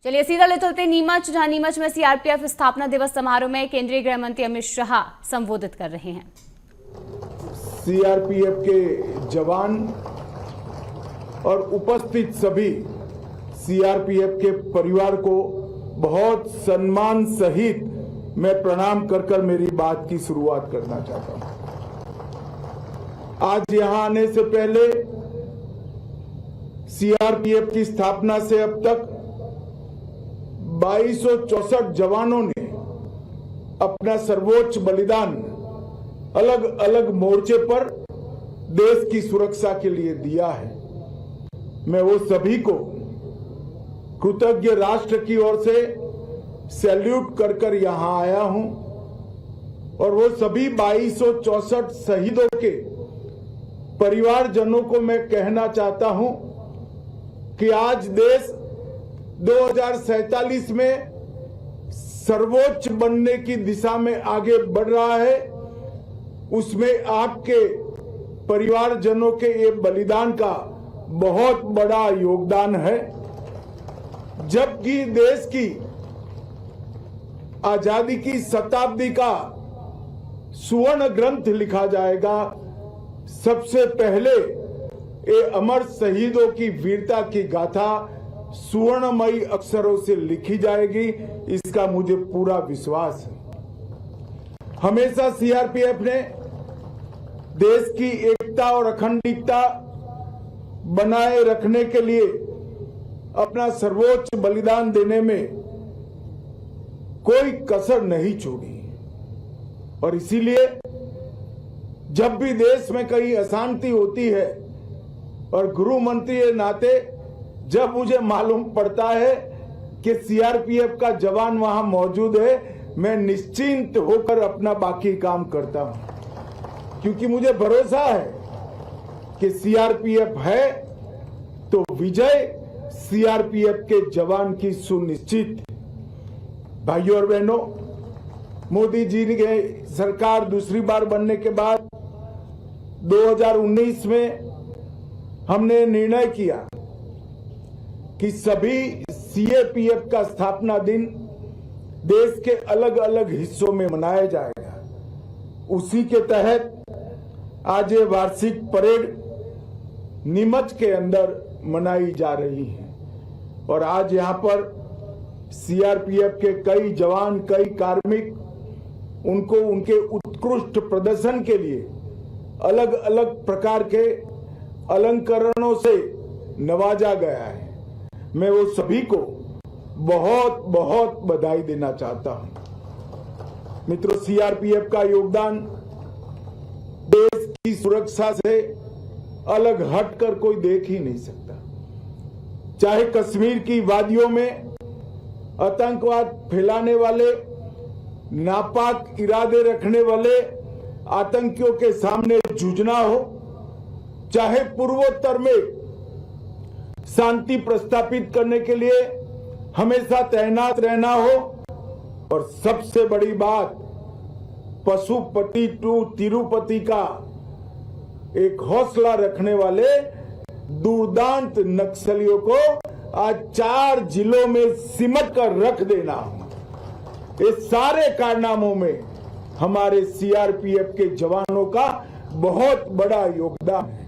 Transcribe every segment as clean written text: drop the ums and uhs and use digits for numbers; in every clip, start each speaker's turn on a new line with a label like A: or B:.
A: चलिए सीधा ले चलते नीमच, जहां नीमच में सीआरपीएफ स्थापना दिवस समारोह में केंद्रीय गृह मंत्री अमित शाह संबोधित कर रहे हैं।
B: सीआरपीएफ के जवान और उपस्थित सभी सीआरपीएफ के परिवार को बहुत सम्मान सहित मैं प्रणाम कर मेरी बात की शुरुआत करना चाहता हूं। आज यहां आने से पहले सीआरपीएफ की स्थापना से अब तक 2264 जवानों ने अपना सर्वोच्च बलिदान अलग अलग मोर्चे पर देश की सुरक्षा के लिए दिया है। मैं वो सभी को कृतज्ञ राष्ट्र की ओर से सैल्यूट कर यहां आया हूं और वो सभी 2264 शहीदों के परिवारजनों को मैं कहना चाहता हूं कि आज देश 2047 में सर्वोच्च बनने की दिशा में आगे बढ़ रहा है। उसमें आपके परिवारजनों के ये बलिदान का बहुत बड़ा योगदान है। जबकि देश की आजादी की शताब्दी का सुवर्ण ग्रंथ लिखा जाएगा, सबसे पहले ये अमर शहीदों की वीरता की गाथा सुवर्णमयी अक्षरों से लिखी जाएगी, इसका मुझे पूरा विश्वास है। हमेशा सीआरपीएफ ने देश की एकता और अखंडता बनाए रखने के लिए अपना सर्वोच्च बलिदान देने में कोई कसर नहीं छोड़ी और इसीलिए जब भी देश में कहीं अशांति होती है और गृह मंत्री के नाते जब मुझे मालूम पड़ता है कि सीआरपीएफ का जवान वहां मौजूद है, मैं निश्चिंत होकर अपना बाकी काम करता हूं, क्योंकि मुझे भरोसा है कि सीआरपीएफ है तो विजय सीआरपीएफ के जवान की सुनिश्चित। भाइयों और बहनों, मोदी जी की सरकार दूसरी बार बनने के बाद 2019 में हमने निर्णय किया कि सभी सीआरपीएफ का स्थापना दिन देश के अलग अलग हिस्सों में मनाया जाएगा। उसी के तहत आज ये वार्षिक परेड नीमच के अंदर मनाई जा रही है और आज यहां पर सीआरपीएफ के कई जवान, कई कार्मिक, उनको उनके उत्कृष्ट प्रदर्शन के लिए अलग अलग प्रकार के अलंकरणों से नवाजा गया है। मैं वो सभी को बहुत बहुत बधाई देना चाहता हूं। मित्रों, सीआरपीएफ का योगदान देश की सुरक्षा से अलग हटकर कोई देख ही नहीं सकता। चाहे कश्मीर की वादियों में आतंकवाद फैलाने वाले, नापाक इरादे रखने वाले आतंकियों के सामने जूझना हो, चाहे पूर्वोत्तर में शांति प्रस्थापित करने के लिए हमेशा तैनात रहना हो, और सबसे बड़ी बात पशुपति टू तिरुपति का एक हौसला रखने वाले दुर्दांत नक्सलियों को आज 4 जिलों में सिमट कर रख देना, इस सारे कारनामों में हमारे सीआरपीएफ के जवानों का बहुत बड़ा योगदान है।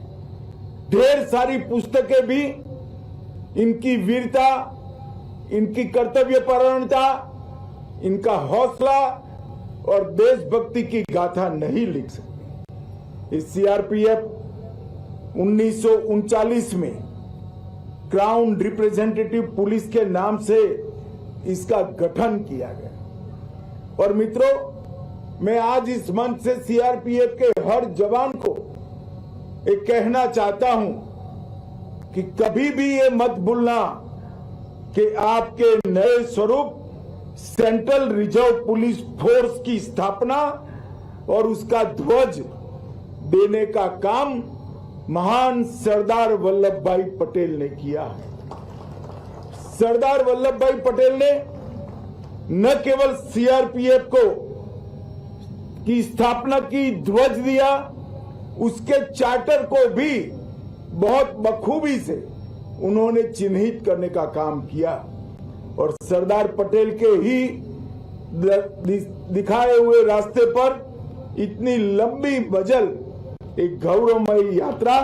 B: ढेर सारी पुस्तकें भी इनकी वीरता, इनकी कर्तव्यपरायणता, इनका हौसला और देशभक्ति की गाथा नहीं लिख सकती। इस सीआरपीएफ 1939 में क्राउन रिप्रेजेंटेटिव पुलिस के नाम से इसका गठन किया गया। और मित्रों, मैं आज इस मंच से सीआरपीएफ के हर जवान को एक कहना चाहता हूं कि कभी भी ये मत भूलना कि आपके नए स्वरूप सेंट्रल रिजर्व पुलिस फोर्स की स्थापना और उसका ध्वज देने का काम महान सरदार वल्लभ भाई पटेल ने किया है। सरदार वल्लभ भाई पटेल ने न केवल सीआरपीएफ को की स्थापना की, ध्वज दिया, उसके चार्टर को भी बहुत बखूबी से उन्होंने चिन्हित करने का काम किया। और सरदार पटेल के ही दिखाए हुए रास्ते पर इतनी लंबी मजल एक गौरवमयी यात्रा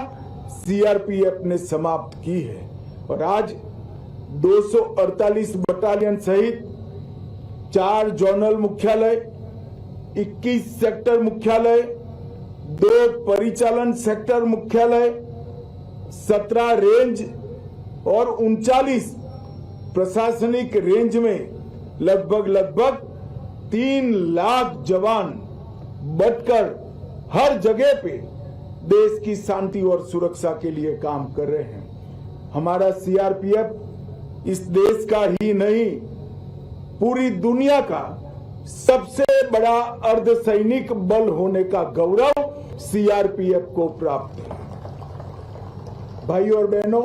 B: सीआरपीएफ ने समाप्त की है और आज 248 बटालियन सहित 4 जोनल मुख्यालय, 21 सेक्टर मुख्यालय, 2 परिचालन सेक्टर मुख्यालय, 17 रेंज और 39 प्रशासनिक रेंज में लगभग 3 लाख जवान बटकर हर जगह पे देश की शांति और सुरक्षा के लिए काम कर रहे हैं। हमारा सीआरपीएफ इस देश का ही नहीं, पूरी दुनिया का सबसे बड़ा अर्धसैनिक बल होने का गौरव सीआरपीएफ को प्राप्त है। भाइयों और बहनों,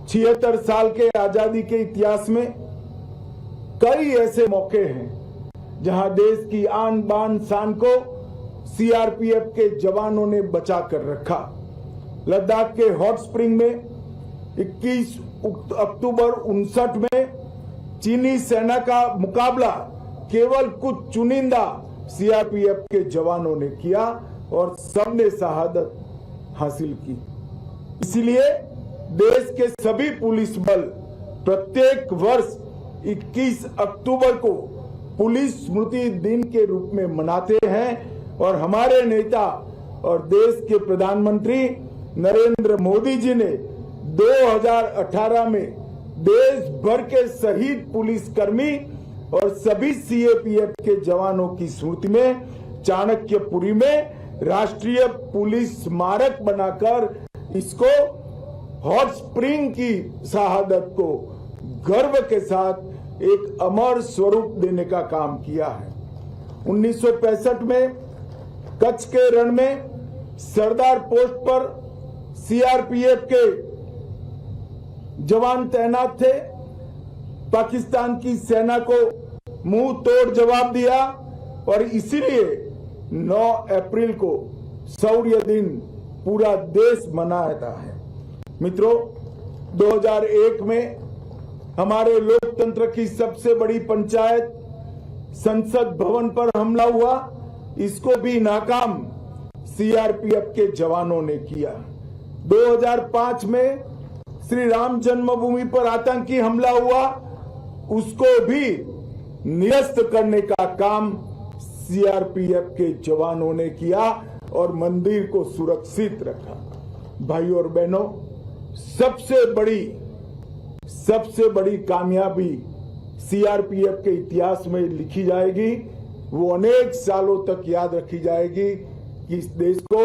B: 76 साल के आजादी के इतिहास में कई ऐसे मौके हैं जहां देश की आन बान शान को सीआरपीएफ के जवानों ने बचा कर रखा। लद्दाख के हॉट स्प्रिंग में 21 अक्टूबर 1959 में चीनी सेना का मुकाबला केवल कुछ चुनिंदा सीआरपीएफ के जवानों ने किया और सबने शहादत हासिल की। इसलिए देश के सभी पुलिस बल प्रत्येक वर्ष 21 अक्टूबर को पुलिस स्मृति दिन के रूप में मनाते हैं और हमारे नेता और देश के प्रधानमंत्री नरेंद्र मोदी जी ने 2018 में देश भर के शहीद पुलिसकर्मी और सभी सीआरपीएफ के जवानों की स्मृति में चाणक्यपुरी में राष्ट्रीय पुलिस स्मारक बनाकर इसको हॉट स्प्रिंग की शहादत को गर्व के साथ एक अमर स्वरूप देने का काम किया है। 1965 में कच्छ के रण में सरदार पोस्ट पर सीआरपीएफ के जवान तैनात थे। पाकिस्तान की सेना को मुंह तोड़ जवाब दिया और इसीलिए 9 अप्रैल को शौर्य दिन पूरा देश मनाता है। मित्रों, 2001 में हमारे लोकतंत्र की सबसे बड़ी पंचायत संसद भवन पर हमला हुआ, इसको भी नाकाम सीआरपीएफ के जवानों ने किया। 2005 में श्री राम जन्मभूमि पर आतंकी हमला हुआ, उसको भी निरस्त करने का काम सीआरपीएफ के जवानों ने किया और मंदिर को सुरक्षित रखा। भाइयों और बहनों, सबसे बड़ी कामयाबी सीआरपीएफ के इतिहास में लिखी जाएगी, वो अनेक सालों तक याद रखी जाएगी कि इस देश को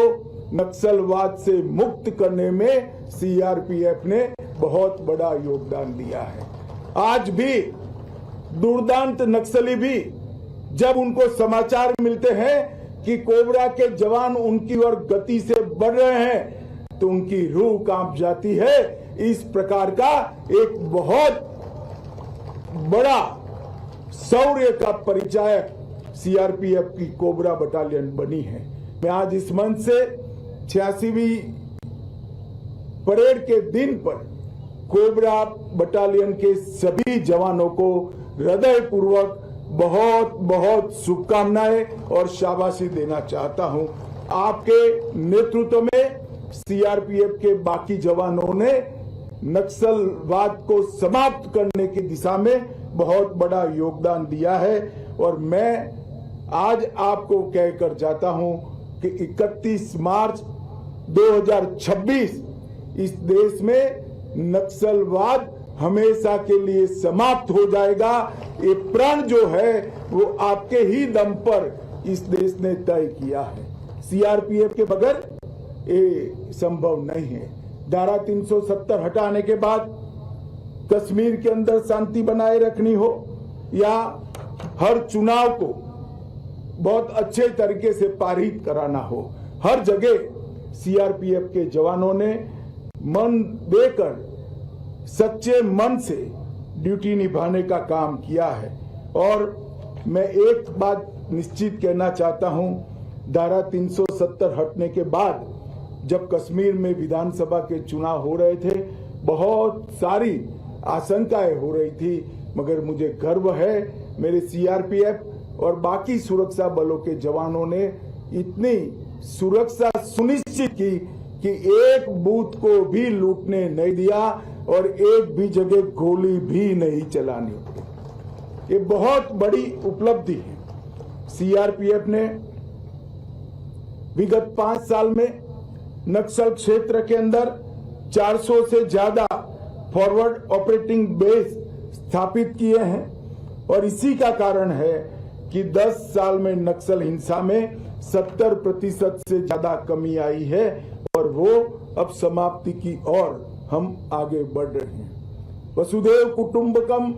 B: नक्सलवाद से मुक्त करने में सीआरपीएफ ने बहुत बड़ा योगदान दिया है। आज भी दुर्दांत नक्सली भी जब उनको समाचार मिलते हैं कि कोबरा के जवान उनकी ओर गति से बढ़ रहे हैं तो उनकी रूह कांप जाती है। इस प्रकार का एक बहुत बड़ा शौर्य का परिचायक सीआरपीएफ की कोबरा बटालियन बनी है। मैं आज इस मंच से 86वीं परेड के दिन पर कोबरा बटालियन के सभी जवानों को हृदयपूर्वक बहुत बहुत शुभकामनाएं और शाबाशी देना चाहता हूं। आपके नेतृत्व में सीआरपीएफ के बाकी जवानों ने नक्सलवाद को समाप्त करने की दिशा में बहुत बड़ा योगदान दिया है और मैं आज आपको कहकर जाता हूं कि 31 मार्च 2026 इस देश में नक्सलवाद हमेशा के लिए समाप्त हो जाएगा। ये प्रण जो है वो आपके ही दम पर इस देश ने तय किया है। सीआरपीएफ के बगैर ये संभव नहीं है। धारा 370 हटाने के बाद कश्मीर के अंदर शांति बनाए रखनी हो या हर चुनाव को बहुत अच्छे तरीके से पारित कराना हो, हर जगह सीआरपीएफ के जवानों ने मन देकर सच्चे मन से ड्यूटी निभाने का काम किया है। और मैं एक बात निश्चित कहना चाहता हूं, धारा 370 हटने के बाद जब कश्मीर में विधानसभा के चुनाव हो रहे थे, बहुत सारी आशंकाएं हो रही थी, मगर मुझे गर्व है मेरे सीआरपीएफ और बाकी सुरक्षा बलों के जवानों ने इतनी सुरक्षा सुनिश्चित की कि एक बूथ को भी लूटने नहीं दिया और एक भी जगह गोली भी नहीं चलानी। ये बहुत बड़ी उपलब्धि है। सीआरपीएफ ने विगत 5 साल में नक्सल क्षेत्र के अंदर 400 से ज्यादा फॉरवर्ड ऑपरेटिंग बेस स्थापित किए हैं और इसी का कारण है कि 10 साल में नक्सल हिंसा में 70% से ज्यादा कमी आई है और वो अब समाप्ति की ओर हम आगे बढ़ रहे हैं। वसुधैव कुटुंबकम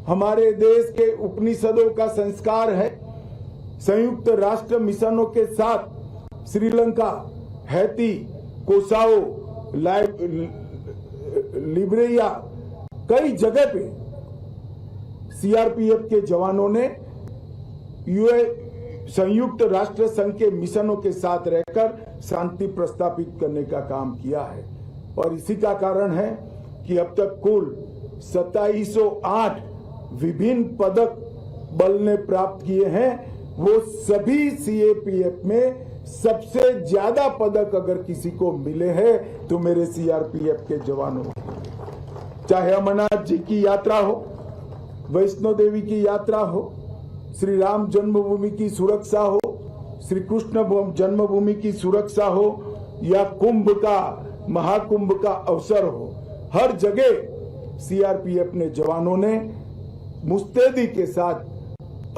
B: हमारे देश के उपनिषदों का संस्कार है। संयुक्त राष्ट्र मिशनों के साथ श्रीलंका, हैती, कोसावो, लिब्रिया कई जगह पे सीआरपीएफ के जवानों ने संयुक्त राष्ट्र संघ के मिशनों के साथ रहकर शांति प्रस्थापित करने का काम किया है और इसी का कारण है कि अब तक कुल 2708 विभिन्न पदक बल ने प्राप्त किए हैं। वो सभी सीएपीएफ में सबसे ज्यादा पदक अगर किसी को मिले हैं तो मेरे सीआरपीएफ के जवानों, चाहे अमरनाथ जी की यात्रा हो, वैष्णो देवी की यात्रा हो, श्री राम जन्मभूमि की सुरक्षा हो, श्री कृष्ण जन्मभूमि की सुरक्षा हो या कुंभ का, महाकुंभ का अवसर हो, हर जगह सीआरपीएफ ने जवानों ने मुस्तैदी के साथ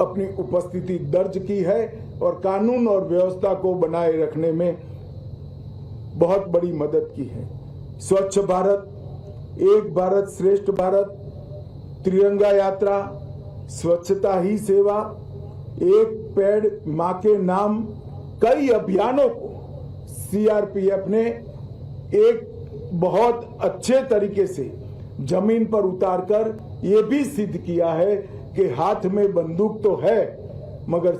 B: अपनी उपस्थिति दर्ज की है और कानून और व्यवस्था को बनाए रखने में बहुत बड़ी मदद की है। स्वच्छ भारत, एक भारत श्रेष्ठ भारत, तिरंगा यात्रा, स्वच्छता ही सेवा, एक पेड़ मां के नाम, कई अभियानों को सीआरपीएफ ने एक बहुत अच्छे तरीके से जमीन पर उतारकर ये भी सिद्ध किया है कि हाथ में बंदूक तो है मगर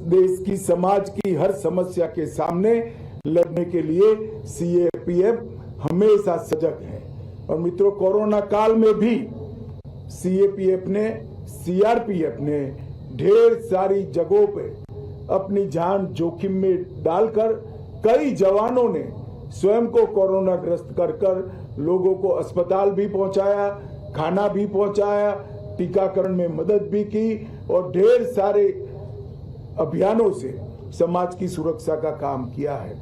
B: देश की, समाज की हर समस्या के सामने लड़ने के लिए सीएपीएफ हमेशा सजग है। और मित्रों, कोरोना काल में भी सीआरपीएफ ने ढेर सारी जगहों पे अपनी जान जोखिम में डालकर कई जवानों ने स्वयं को कोरोना ग्रस्त कर लोगों को अस्पताल भी पहुंचाया, खाना भी पहुंचाया, टीकाकरण में मदद भी की और ढेर सारे अभियानों से समाज की सुरक्षा का काम किया है।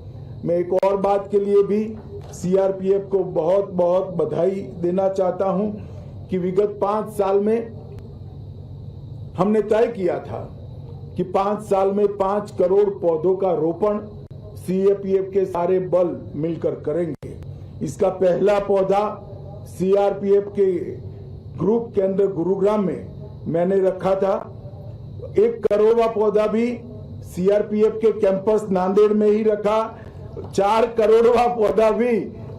B: मैं एक और बात के लिए भी सीआरपीएफ को बहुत बहुत बधाई देना चाहता हूं कि विगत 5 साल में हमने तय किया था कि 5 साल में 5 करोड़ पौधों का रोपण सीएपीएफ के सारे बल मिलकर करेंगे। इसका पहला पौधा सीआरपीएफ के ग्रुप केंद्र गुरुग्राम में मैंने रखा था। 1 करोड़वा पौधा भी सीआरपीएफ के कैंपस नांदेड़ में ही रखा। 4 करोड़वा पौधा भी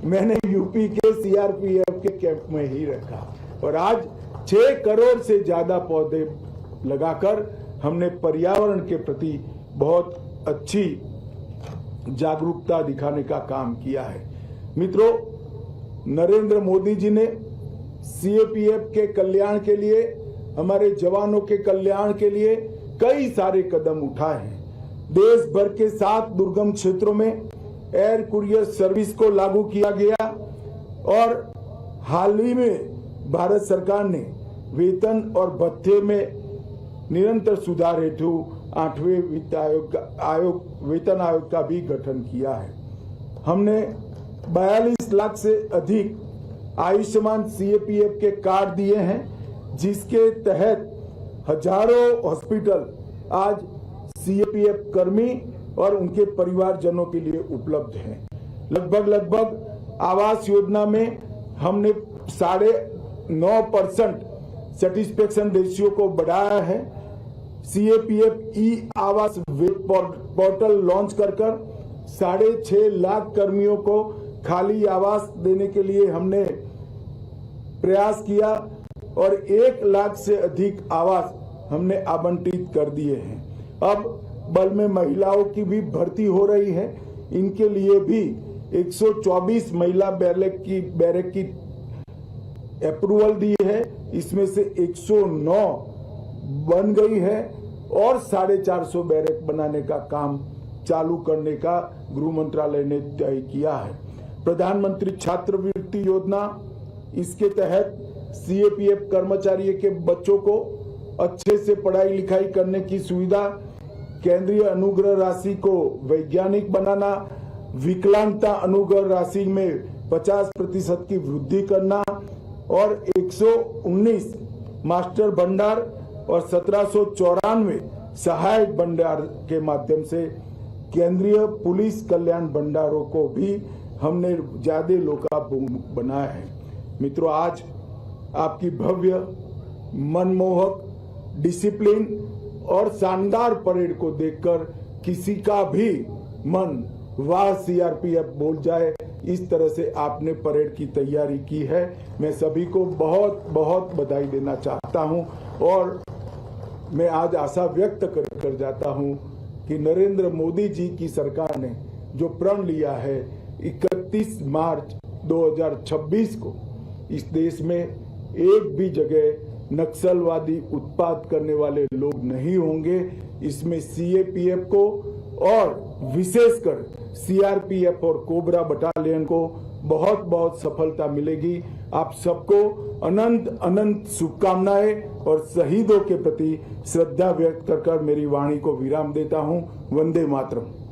B: मैंने यूपी के सीआरपीएफ के कैंप में ही रखा और आज 6 करोड़ से ज्यादा पौधे लगाकर हमने पर्यावरण के प्रति बहुत अच्छी जागरूकता दिखाने का काम किया है। मित्रों, नरेंद्र मोदी जी ने सीएपीएफ के कल्याण के लिए, हमारे जवानों के कल्याण के लिए कई सारे कदम उठाए हैं। देश भर के 7 दुर्गम क्षेत्रों में एयर कुरियर सर्विस को लागू किया गया और हाल ही में भारत सरकार ने वेतन और भत्ते में निरंतर सुधार हेतु 8वें वेतन आयोग का भी गठन किया है। हमने 42 लाख से अधिक आयुष्मान सीएपीएफ के कार्ड दिए हैं, जिसके तहत हजारों हॉस्पिटल आज सीएपीएफ कर्मी और उनके परिवारजनों के लिए उपलब्ध हैं। लगभग आवास योजना में हमने 9.5% सेटिस्फेक्शन रेशियो को बढ़ाया है। सीएपीएफ ई आवास वेब पोर्टल लॉन्च कर 6.5 लाख कर्मियों को खाली आवास देने के लिए हमने प्रयास किया और 1 लाख से अधिक आवास हमने आवंटित कर दिए हैं। अब बल में महिलाओं की भी भर्ती हो रही है। इनके लिए भी 124 महिला बैरक की अप्रूवल दी है, इसमें से 109 बन गई है और 450 बैरक बनाने का काम चालू करने का गृह मंत्रालय ने तय किया है। प्रधानमंत्री छात्रवृत्ति योजना, इसके तहत सीएपीएफ कर्मचारियों के बच्चों को अच्छे से पढ़ाई लिखाई करने की सुविधा, केंद्रीय अनुग्रह राशि को वैज्ञानिक बनाना, विकलांगता अनुग्रह राशि में 50% की वृद्धि करना और 119 मास्टर भंडार और 1794 सहायक भंडार के माध्यम से केंद्रीय पुलिस कल्याण भंडारों को भी हमने ज्यादा लोकार्पण बनाया है। मित्रों, आज आपकी भव्य, मनमोहक, डिसिप्लिन और शानदार परेड को देखकर किसी का भी मन वाह सीआरपीएफ बोल जाए, इस तरह से आपने परेड की तैयारी की है। मैं सभी को बहुत बहुत बधाई देना चाहता हूं और मैं आज आशा व्यक्त कर जाता हूं कि नरेंद्र मोदी जी की सरकार ने जो प्रण लिया है 31 मार्च 2026 को इस देश में एक भी जगह नक्सलवादी उत्पात करने वाले लोग नहीं होंगे। इसमें सीएपीएफ को और विशेषकर सीआरपीएफ और कोबरा बटालियन को बहुत बहुत सफलता मिलेगी। आप सबको अनंत अनंत शुभकामनाएं और शहीदों के प्रति श्रद्धा व्यक्त कर मेरी वाणी को विराम देता हूं। वंदे मातरम।